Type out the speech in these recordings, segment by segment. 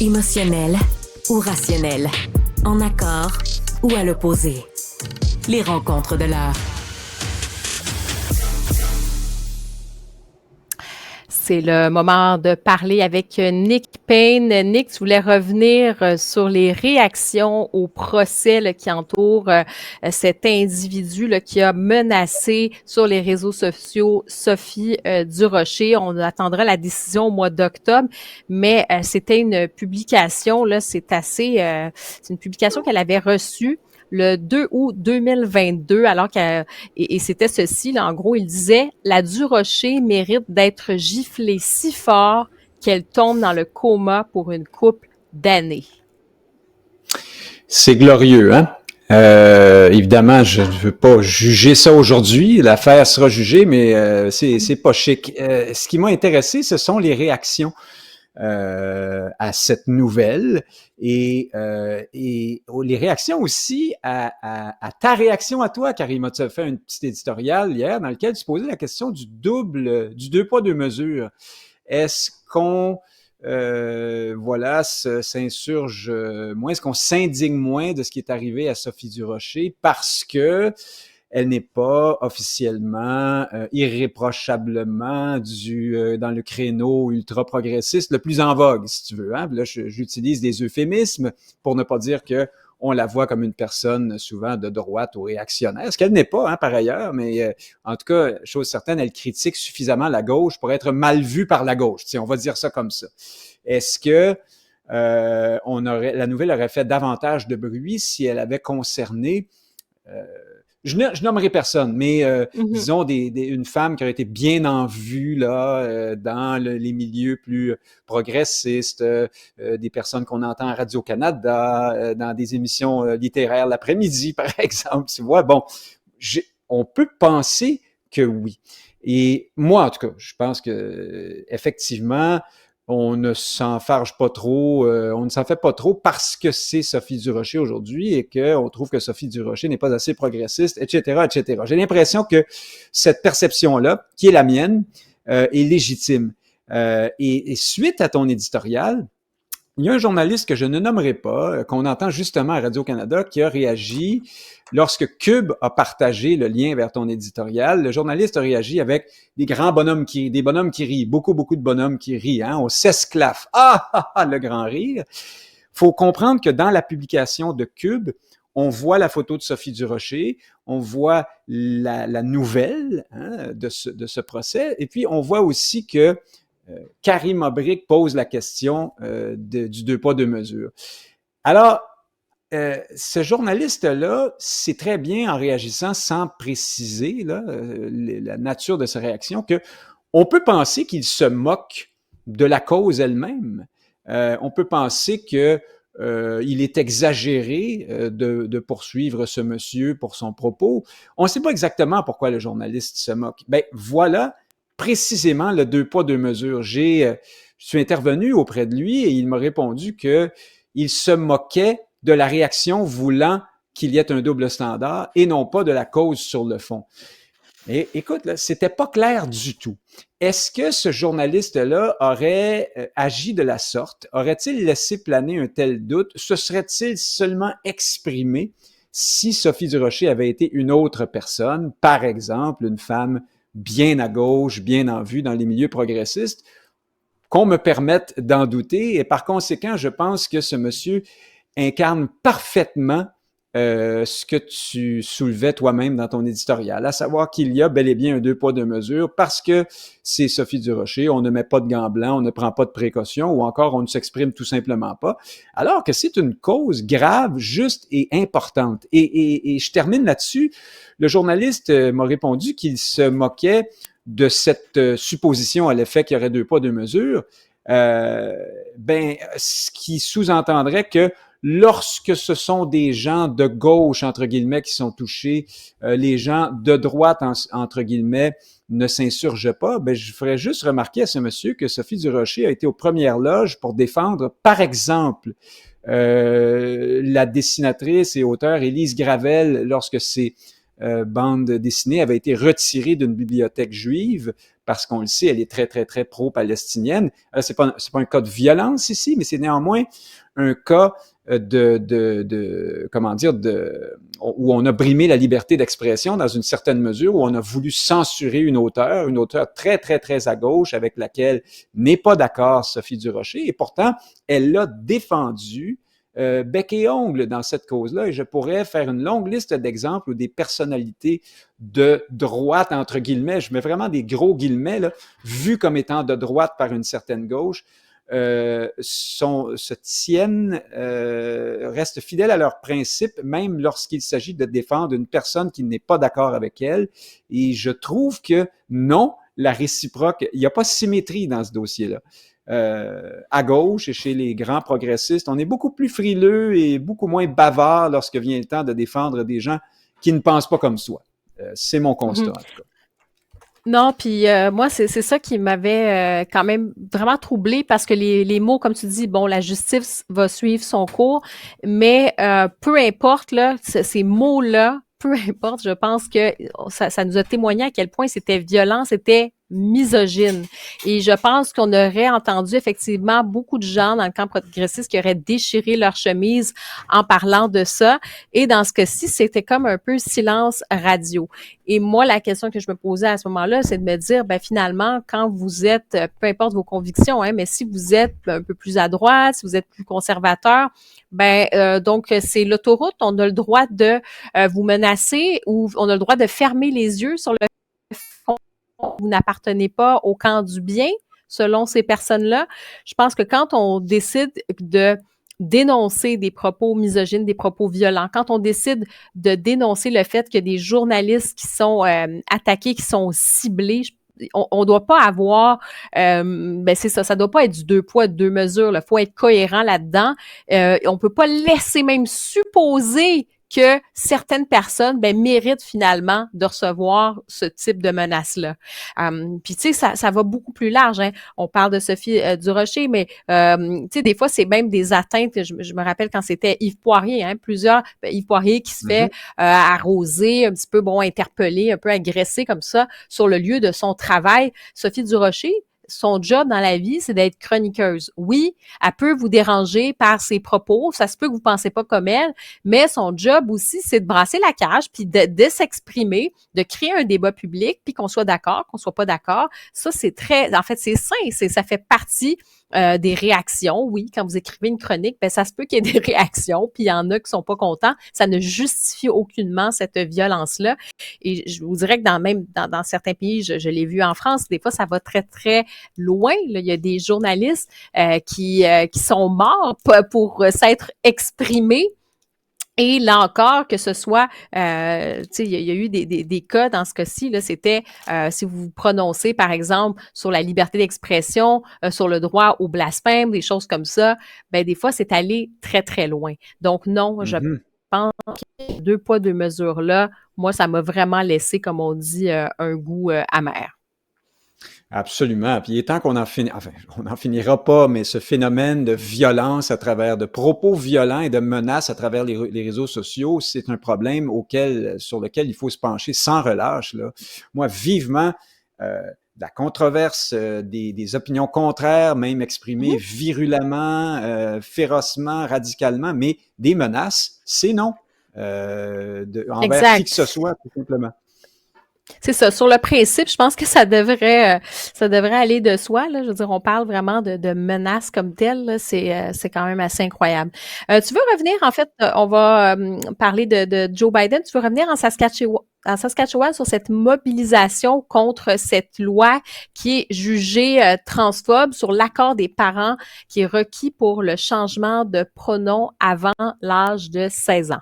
Émotionnel ou rationnel, en accord ou à l'opposé. Les rencontres de l'heure. C'est le moment de parler avec Nick Payne. Nick, tu voulais revenir sur les réactions au procès là, qui entoure cet individu là, qui a menacé sur les réseaux sociaux Sophie Durocher. On attendra la décision au mois d'octobre, mais c'était une publication, là, c'est une publication qu'elle avait reçue le 2 août 2022, alors et c'était ceci, là, en gros, il disait « La Durocher mérite d'être giflée si fort qu'elle tombe dans le coma pour une couple d'années. » C'est glorieux, hein? Évidemment, je ne veux pas juger ça aujourd'hui. L'affaire sera jugée, mais c'est pas chic. Ce qui m'a intéressé, ce sont les réactions à cette nouvelle et les réactions aussi à ta réaction à toi, Karima. Tu as fait un petit éditorial hier dans lequel tu posais la question du deux poids, deux mesures. Est-ce qu'on s'insurge moins, est-ce qu'on s'indigne moins de ce qui est arrivé à Sophie Durocher parce que elle n'est pas officiellement, irréprochablement dans le créneau ultra-progressiste le plus en vogue, si tu veux. Hein? Là, j'utilise des euphémismes pour ne pas dire que on la voit comme une personne souvent de droite ou réactionnaire, ce qu'elle n'est pas, hein, par ailleurs, mais en tout cas, chose certaine, elle critique suffisamment la gauche pour être mal vue par la gauche. On va dire ça comme ça. Est-ce que la nouvelle aurait fait davantage de bruit si elle avait concerné je nommerai personne, mais disons une femme qui aurait été bien en vue là dans les milieux plus progressistes, des personnes qu'on entend à Radio-Canada, dans des émissions littéraires l'après-midi, par exemple. Tu vois, bon, on peut penser que oui. Et moi, en tout cas, je pense que effectivement, on ne s'en farge pas trop, on ne s'en fait pas trop parce que c'est Sophie Durocher aujourd'hui et qu'on trouve que Sophie Durocher n'est pas assez progressiste, etc., etc. J'ai l'impression que cette perception-là, qui est la mienne, est légitime. Et suite à ton éditorial, il y a un journaliste que je ne nommerai pas, qu'on entend justement à Radio-Canada, qui a réagi lorsque Cube a partagé le lien vers ton éditorial. Le journaliste a réagi avec des bonhommes qui rient, beaucoup de bonhommes qui rient, hein, on s'esclaffe. Le grand rire. Faut comprendre que dans la publication de Cube, on voit la photo de Sophie Durocher, on voit la nouvelle hein, de ce procès, et puis on voit aussi que Karima Brick pose la question du deux poids, deux mesures. Alors, ce journaliste-là, c'est très bien en réagissant sans préciser là, la nature de sa réaction que on peut penser qu'il se moque de la cause elle-même. On peut penser que il est exagéré de poursuivre ce monsieur pour son propos. On ne sait pas exactement pourquoi le journaliste se moque. Ben voilà précisément le deux poids, deux mesures. Je suis intervenu auprès de lui et il m'a répondu que il se moquait de la réaction voulant qu'il y ait un double standard et non pas de la cause sur le fond. Et écoute, là, c'était pas clair du tout. Est-ce que ce journaliste-là aurait agi de la sorte? Aurait-il laissé planer un tel doute? Se serait-il seulement exprimé si Sophie Durocher avait été une autre personne, par exemple, une femme bien à gauche, bien en vue dans les milieux progressistes? Qu'on me permette d'en douter. Et par conséquent, je pense que ce monsieur incarne parfaitement ce que tu soulevais toi-même dans ton éditorial, à savoir qu'il y a bel et bien un deux poids, deux mesures parce que c'est Sophie Durocher, on ne met pas de gants blancs, on ne prend pas de précautions ou encore on ne s'exprime tout simplement pas, alors que c'est une cause grave, juste et importante. Et je termine là-dessus. Le journaliste m'a répondu qu'il se moquait de cette supposition à l'effet qu'il y aurait deux poids, deux mesures, ce qui sous-entendrait que lorsque ce sont des gens de gauche, entre guillemets, qui sont touchés, les gens de droite, entre guillemets, ne s'insurgent pas, je ferais juste remarquer à ce monsieur que Sophie Durocher a été aux premières loges pour défendre, par exemple, la dessinatrice et auteure Élise Gravel lorsque ses bandes dessinées avaient été retirées d'une bibliothèque juive parce qu'on le sait, elle est très, très, très pro-palestinienne. C'est pas un cas de violence ici, mais c'est néanmoins un cas comment dire, où on a brimé la liberté d'expression dans une certaine mesure, où on a voulu censurer une auteure très, très, très à gauche avec laquelle n'est pas d'accord Sophie Durocher, et pourtant, elle l'a défendue bec et ongle dans cette cause-là, et je pourrais faire une longue liste d'exemples où des personnalités de droite, entre guillemets, je mets vraiment des gros guillemets, là, vues comme étant de droite par une certaine gauche, se tiennent, restent fidèles à leurs principes, même lorsqu'il s'agit de défendre une personne qui n'est pas d'accord avec elle. Et je trouve que non, la réciproque, il n'y a pas de symétrie dans ce dossier-là. À gauche et chez les grands progressistes, on est beaucoup plus frileux et beaucoup moins bavard lorsque vient le temps de défendre des gens qui ne pensent pas comme soi. C'est mon constat, en tout cas. Non, puis moi, c'est ça qui m'avait quand même vraiment troublée parce que les mots, comme tu dis, bon, la justice va suivre son cours, mais peu importe, là, ces mots-là, peu importe, je pense que ça nous a témoigné à quel point c'était violent, c'était misogyne. Et je pense qu'on aurait entendu effectivement beaucoup de gens dans le camp progressiste qui auraient déchiré leur chemise en parlant de ça. Et dans ce cas-ci, c'était comme un peu silence radio. Et moi, la question que je me posais à ce moment-là, c'est de me dire, ben finalement, quand vous êtes, peu importe vos convictions, hein, mais si vous êtes un peu plus à droite, si vous êtes plus conservateur, ben donc c'est l'autoroute, on a le droit de vous menacer ou on a le droit de fermer les yeux sur le fond. Vous n'appartenez pas au camp du bien, selon ces personnes-là. Je pense que quand on décide de dénoncer des propos misogynes, des propos violents, quand on décide de dénoncer le fait que des journalistes qui sont attaqués, qui sont ciblés, on doit pas avoir, ben c'est ça doit pas être du deux poids, deux mesures. Il faut être cohérent là-dedans. On peut pas laisser même supposer que certaines personnes méritent finalement de recevoir ce type de menaces-là. Puis tu sais, ça va beaucoup plus large. Hein. On parle de Sophie Durocher, mais tu sais, des fois, c'est même des atteintes. Je me rappelle quand c'était Yves Poirier, hein, Yves Poirier qui se fait arroser, un petit peu, interpeller, un peu agressé comme ça sur le lieu de son travail. Sophie Durocher, son job dans la vie, c'est d'être chroniqueuse. Oui, elle peut vous déranger par ses propos, ça se peut que vous pensez pas comme elle, mais son job aussi, c'est de brasser la cage, puis de s'exprimer, de créer un débat public, puis qu'on soit d'accord, qu'on soit pas d'accord. Ça, c'est en fait, c'est sain, ça fait partie des réactions. Oui, quand vous écrivez une chronique, ça se peut qu'il y ait des réactions, puis il y en a qui sont pas contents. Ça ne justifie aucunement cette violence-là. Et je vous dirais que dans certains pays, je l'ai vu en France, des fois, ça va très, très loin. Là. Il y a des journalistes qui sont morts pour s'être exprimés. Et là encore, que ce soit, tu sais, il y a eu des cas dans ce cas-ci, là, c'était si vous vous prononcez, par exemple, sur la liberté d'expression, sur le droit au blasphème, des choses comme ça, ben des fois, c'est allé très, très loin. Donc non, je pense que deux poids, deux mesures là, moi, ça m'a vraiment laissé, comme on dit, un goût amer. Absolument. Puis il est temps qu'on en finisse, enfin, on n'en finira pas, mais ce phénomène de violence à travers, de propos violents et de menaces à travers les réseaux sociaux, c'est un problème sur lequel il faut se pencher sans relâche, là. Moi, vivement, la controverse, des opinions contraires, même exprimées virulemment, férocement, radicalement, mais des menaces, c'est non. Envers qui que ce soit, tout simplement. C'est ça. Sur le principe, je pense que ça devrait aller de soi. Là. Je veux dire, on parle vraiment de menaces comme telles. Là. C'est quand même assez incroyable. Tu veux revenir, en fait, on va parler de Joe Biden. Tu veux revenir en Saskatchewan sur cette mobilisation contre cette loi qui est jugée transphobe sur l'accord des parents qui est requis pour le changement de pronom avant l'âge de 16 ans.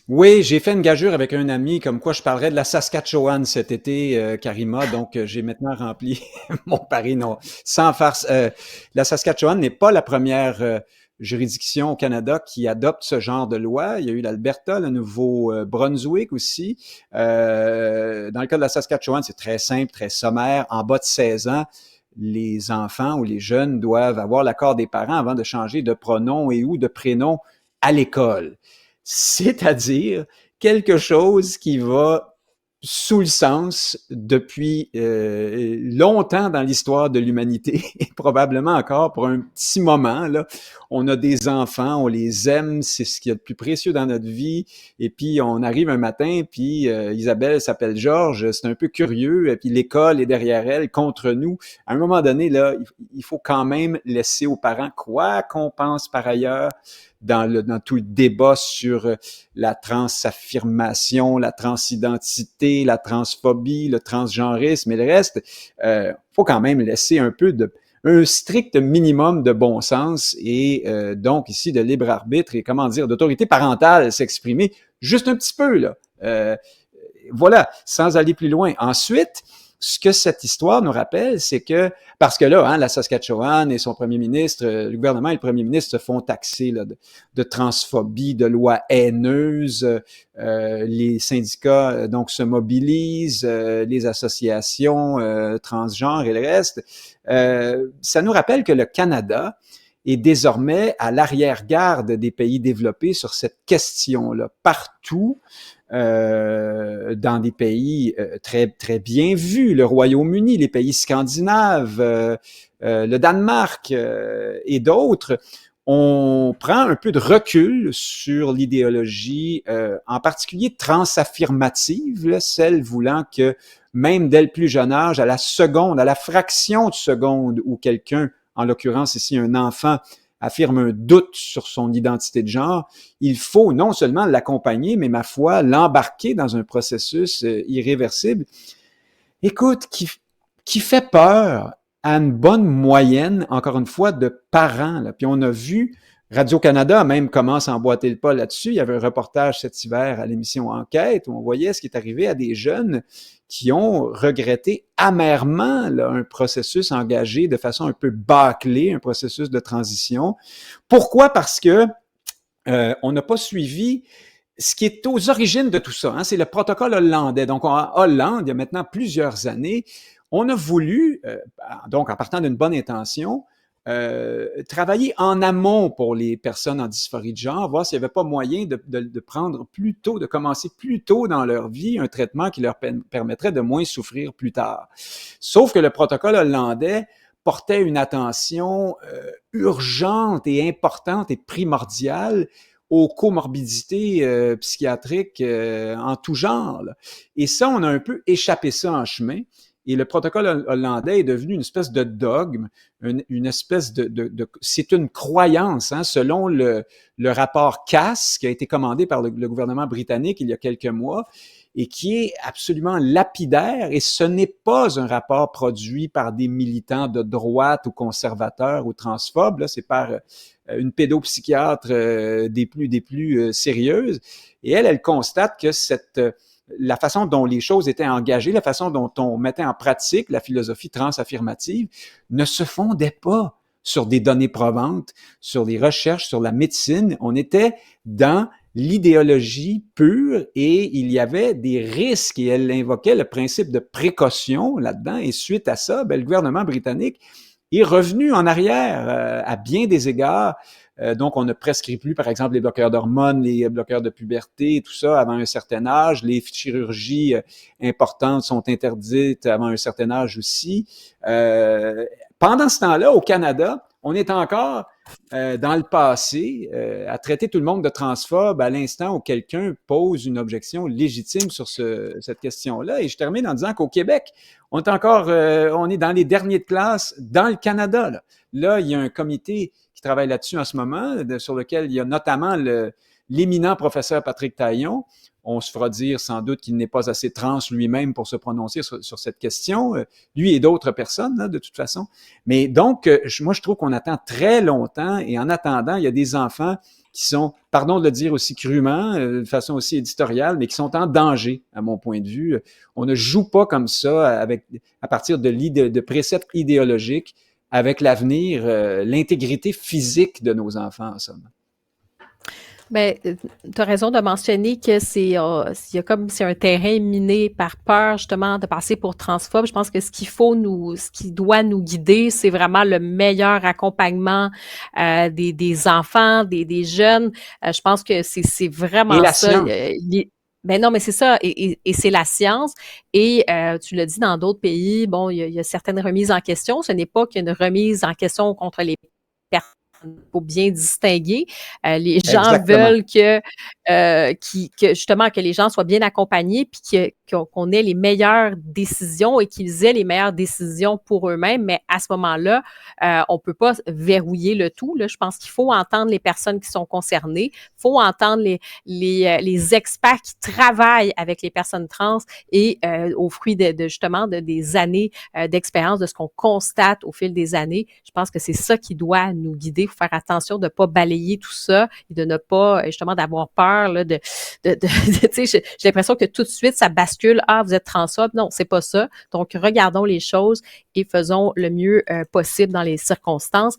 Oui, j'ai fait une gageure avec un ami comme quoi je parlerais de la Saskatchewan cet été, Karima, donc j'ai maintenant rempli mon pari. Non, sans farce. La Saskatchewan n'est pas la première juridiction au Canada qui adopte ce genre de loi. Il y a eu l'Alberta, le Nouveau-Brunswick aussi. Dans le cas de la Saskatchewan, c'est très simple, très sommaire. En bas de 16 ans, les enfants ou les jeunes doivent avoir l'accord des parents avant de changer de pronom et ou de prénom à l'école. C'est-à-dire quelque chose qui va sous le sens depuis longtemps dans l'histoire de l'humanité et probablement encore pour un petit moment. Là, on a des enfants, on les aime, c'est ce qu'il y a de plus précieux dans notre vie. Et puis on arrive un matin, puis Isabelle s'appelle Georges, c'est un peu curieux, et puis l'école est derrière elle contre nous. À un moment donné, là, il faut quand même laisser aux parents, quoi qu'on pense par ailleurs, dans tout le débat sur la transaffirmation, la transidentité, la transphobie, le transgenrisme et le reste, faut quand même laisser un strict minimum de bon sens et donc ici de libre arbitre et comment dire d'autorité parentale s'exprimer juste un petit peu là. Voilà, sans aller plus loin. Ensuite, ce que cette histoire nous rappelle, c'est que, parce que là, la Saskatchewan et son premier ministre, le gouvernement et le premier ministre se font taxer là, de transphobie, de lois haineuses, les syndicats donc se mobilisent, les associations transgenres et le reste. Ça nous rappelle que le Canada est désormais à l'arrière-garde des pays développés sur cette question-là. Partout, dans des pays très très bien vus, le Royaume-Uni, les pays scandinaves, le Danemark et d'autres, on prend un peu de recul sur l'idéologie, en particulier transaffirmative, là, celle voulant que même dès le plus jeune âge, à la seconde, à la fraction de seconde où quelqu'un, en l'occurrence ici un enfant, affirme un doute sur son identité de genre, il faut non seulement l'accompagner, mais ma foi, l'embarquer dans un processus irréversible. Écoute, qui fait peur à une bonne moyenne, encore une fois, de parents. Là. Puis on a vu, Radio-Canada même commence à emboîter le pas là-dessus. Il y avait un reportage cet hiver à l'émission Enquête où on voyait ce qui est arrivé à des jeunes qui ont regretté amèrement là, un processus engagé de façon un peu bâclée, un processus de transition. Pourquoi? Parce que on n'a pas suivi ce qui est aux origines de tout ça. Hein, c'est le protocole hollandais. Donc, en Hollande, il y a maintenant plusieurs années, on a voulu, donc en partant d'une bonne intention, travailler en amont pour les personnes en dysphorie de genre, voir s'il n'y avait pas moyen de prendre plus tôt, de commencer plus tôt dans leur vie un traitement qui leur permettrait de moins souffrir plus tard. Sauf que le protocole hollandais portait une attention urgente et importante et primordiale aux comorbidités psychiatriques en tout genre. Là. Et ça, on a un peu échappé ça en chemin. Et le protocole hollandais est devenu une espèce de dogme, une espèce c'est une croyance, hein, selon le rapport Cass qui a été commandé par le gouvernement britannique il y a quelques mois et qui est absolument lapidaire. Et ce n'est pas un rapport produit par des militants de droite ou conservateurs ou transphobes, là, c'est par une pédopsychiatre des plus sérieuses. Et elle constate que la façon dont les choses étaient engagées, la façon dont on mettait en pratique la philosophie transaffirmative ne se fondait pas sur des données probantes, sur des recherches, sur la médecine. On était dans l'idéologie pure et il y avait des risques et elle invoquait le principe de précaution là-dedans. Et suite à ça, le gouvernement britannique est revenu en arrière à bien des égards. Donc, on ne prescrit plus, par exemple, les bloqueurs d'hormones, les bloqueurs de puberté, tout ça avant un certain âge. Les chirurgies importantes sont interdites avant un certain âge aussi. Pendant ce temps-là, au Canada, on est encore dans le passé à traiter tout le monde de transphobe à l'instant où quelqu'un pose une objection légitime sur cette question-là. Et je termine en disant qu'au Québec, on est dans les derniers de classe dans le Canada. Là, il y a un comité qui travaille là-dessus en ce moment, sur lequel il y a notamment l'éminent professeur Patrick Taillon. On se fera dire sans doute qu'il n'est pas assez trans lui-même pour se prononcer sur cette question, lui et d'autres personnes, là, de toute façon. Mais donc, moi, je trouve qu'on attend très longtemps et en attendant, il y a des enfants qui sont, pardon de le dire aussi crûment, de façon aussi éditoriale, mais qui sont en danger, à mon point de vue. On ne joue pas comme ça à partir de préceptes idéologiques avec l'avenir, l'intégrité physique de nos enfants, en somme. Ben, tu as raison de mentionner que c'est un terrain miné par peur, justement, de passer pour transphobe. Je pense que ce qui doit nous guider, c'est vraiment le meilleur accompagnement des enfants, des jeunes. Je pense que c'est vraiment et la ça. science. Ben non, mais c'est ça, et c'est la science. Et tu l'as dit, dans d'autres pays, bon, il y a certaines remises en question. Ce n'est pas qu'une remise en question contre les personnes. Faut bien distinguer. Les gens Exactement. veulent que justement que les gens soient bien accompagnés, puis qu'on ait les meilleures décisions et qu'ils aient les meilleures décisions pour eux-mêmes. Mais à ce moment-là, on peut pas verrouiller le tout. Là. Je pense qu'il faut entendre les personnes qui sont concernées. Il faut entendre les experts qui travaillent avec les personnes trans et au fruit justement des années d'expérience, de ce qu'on constate au fil des années. Je pense que c'est ça qui doit nous guider. Il faut faire attention de ne pas balayer tout ça et de ne pas, justement, d'avoir peur là, tu sais, j'ai l'impression que tout de suite, ça bascule. Ah, vous êtes transphobe. Non, c'est pas ça. Donc, regardons les choses et faisons le mieux possible dans les circonstances.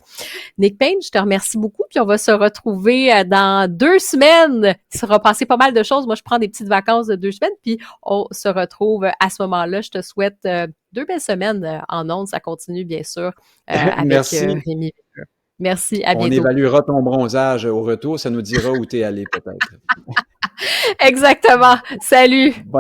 Nick Payne, je te remercie beaucoup, puis on va se retrouver dans 2 semaines. Il sera passé pas mal de choses. Moi, je prends des petites vacances de 2 semaines, puis on se retrouve à ce moment-là. Je te souhaite 2 belles semaines en ondes. Ça continue, bien sûr, avec Merci. Rémi. Merci, à On bientôt. évaluera ton bronzage au retour. Ça nous dira où tu es allé, peut-être. Exactement. Salut.